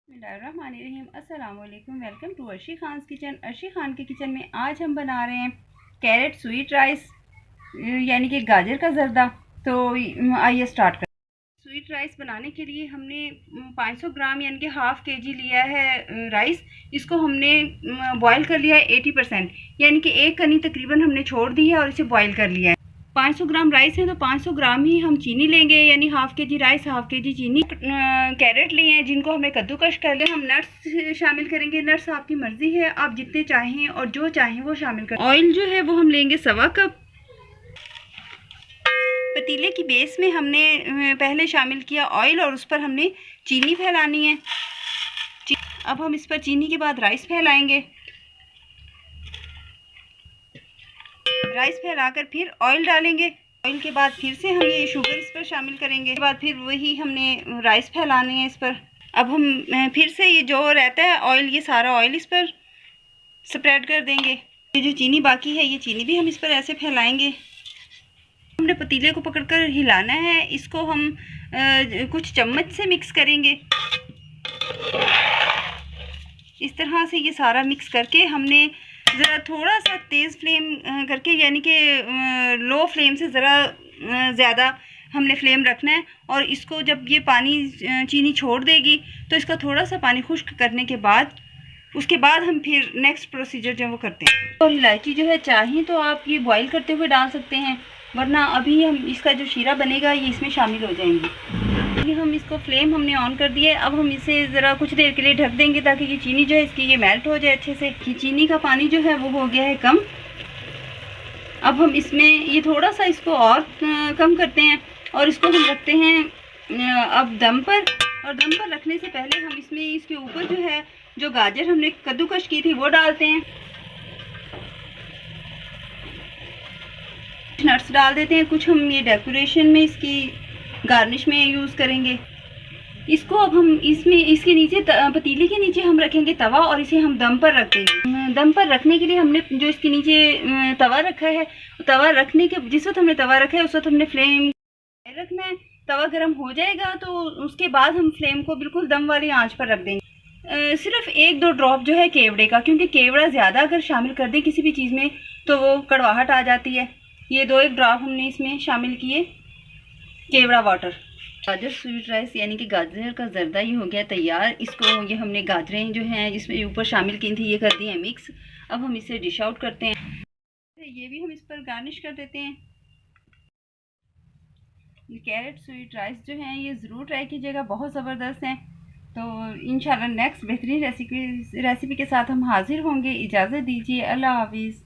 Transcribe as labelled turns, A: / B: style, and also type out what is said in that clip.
A: बिस्मिल्लाहिर्रहमानिर्रहीम। अस्सलाम वालेकुम। Welcome to Arshi Khan kitchen. Arshi Khan के किचन में आज हम बना रहे हैं कैरेट स्वीट राइस, यानी कि गाजर का जर्दा। तो आइए स्टार्ट करें। स्वीट राइस बनाने के लिए हमने 500 ग्राम यानी कि हाफ़ केजी लिया है राइस। इसको हमने बॉईल कर लिया है 80%, यानी कि एक कनी तकरीबन हमने छोड़ दी है और इसे बॉईल कर लिया है। 500 ग्राम राइस है तो 500 ग्राम ही हम चीनी लेंगे, यानी हाफ़ के जी राइस हाफ़ के जी चीनी। कैरेट लिए हैं जिनको हमने कद्दूकश कर लिया। हम नट्स शामिल करेंगे। नट्स आपकी मर्ज़ी है, आप जितने चाहें और जो चाहें वो शामिल करें। ऑयल जो है वो हम लेंगे 1.25 कप। पतीले की बेस में हमने पहले शामिल किया ऑयल और उस पर हमने चीनी फैलानी है। अब हम इस पर चीनी के बाद राइस फैलाएंगे। राइस फैलाकर फिर ऑयल डालेंगे। ऑयल के बाद फिर से हम ये शुगर इस पर शामिल करेंगे। इसके बाद फिर वही हमने राइस फैलाने हैं इस पर। अब हम फिर से ये जो रहता है ऑयल, ये सारा ऑयल इस पर स्प्रेड कर देंगे। ये जो चीनी बाकी है, ये चीनी भी हम इस पर ऐसे फैलाएंगे। हमने पतीले को पकड़कर हिलाना है। इसको हम कुछ चम्मच से मिक्स करेंगे। इस तरह से ये सारा मिक्स करके हमने ज़रा थोड़ा सा तेज़ फ्लेम करके, यानी कि लो फ्लेम से ज़रा ज़्यादा हमने फ्लेम रखना है। और इसको जब ये पानी चीनी छोड़ देगी तो इसका थोड़ा सा पानी खुश्क करने के बाद उसके बाद हम फिर नेक्स्ट प्रोसीजर जो वो करते हैं। और इलायची जो है चाहें तो आप ये बॉईल करते हुए डाल सकते हैं, वरना अभी हम इसका जो शीरा बनेगा ये इसमें शामिल हो जाएंगी। हम इसको फ्लेम हमने ऑन कर दिया है। अब हम इसे ज़रा कुछ देर के लिए ढक देंगे ताकि ये चीनी जो है इसकी ये मेल्ट हो जाए अच्छे से। ये चीनी का पानी जो है वो हो गया है कम। अब हम इसमें ये थोड़ा सा इसको और कम करते हैं और इसको हम रखते हैं अब दम पर। और दम पर रखने से पहले हम इसमें इसके ऊपर जो है जो गाजर हमने कद्दूकश की थी वो डालते हैं। नट्स डाल देते हैं। कुछ हम ये डेकोरेशन में इसकी गार्निश में यूज़ करेंगे। इसको अब हम इसमें इसके नीचे पतीले के नीचे हम रखेंगे तवा और इसे हम दम पर रख देंगे। दम पर रखने के लिए हमने जो इसके नीचे तवा रखा है, तवा रखने के जिस वक्त हमने तवा रखा है उस वक्त हमने फ्लेम रखना है। तवा गर्म हो जाएगा तो उसके बाद हम फ्लेम को बिल्कुल दम वाली आंच पर रख देंगे। सिर्फ 1-2 ड्रॉप जो है केवड़े का, क्योंकि केवड़ा ज़्यादा अगर शामिल कर दें किसी भी चीज़ में तो वो कड़वाहट आ जाती है। ये 2-1 ड्रॉप हमने इसमें शामिल किए केवड़ा वाटर। गाजर स्वीट राइस यानी कि गाजर का जर्दा ही हो गया तैयार। इसको ये हमने गाजरें जो हैं जिसमें ऊपर शामिल की थी ये कर दी हैं मिक्स। अब हम इसे डिश आउट करते हैं। ये भी हम इस पर गार्निश कर देते हैं। ये कैरेट स्वीट राइस जो हैं ये ज़रूर ट्राई कीजिएगा, बहुत ज़बरदस्त हैं। तो इंशाल्लाह नेक्स्ट बेहतरीन रेसिपी के साथ हम हाजिर होंगे। इजाज़त दीजिए। अल्लाह हाफिज़।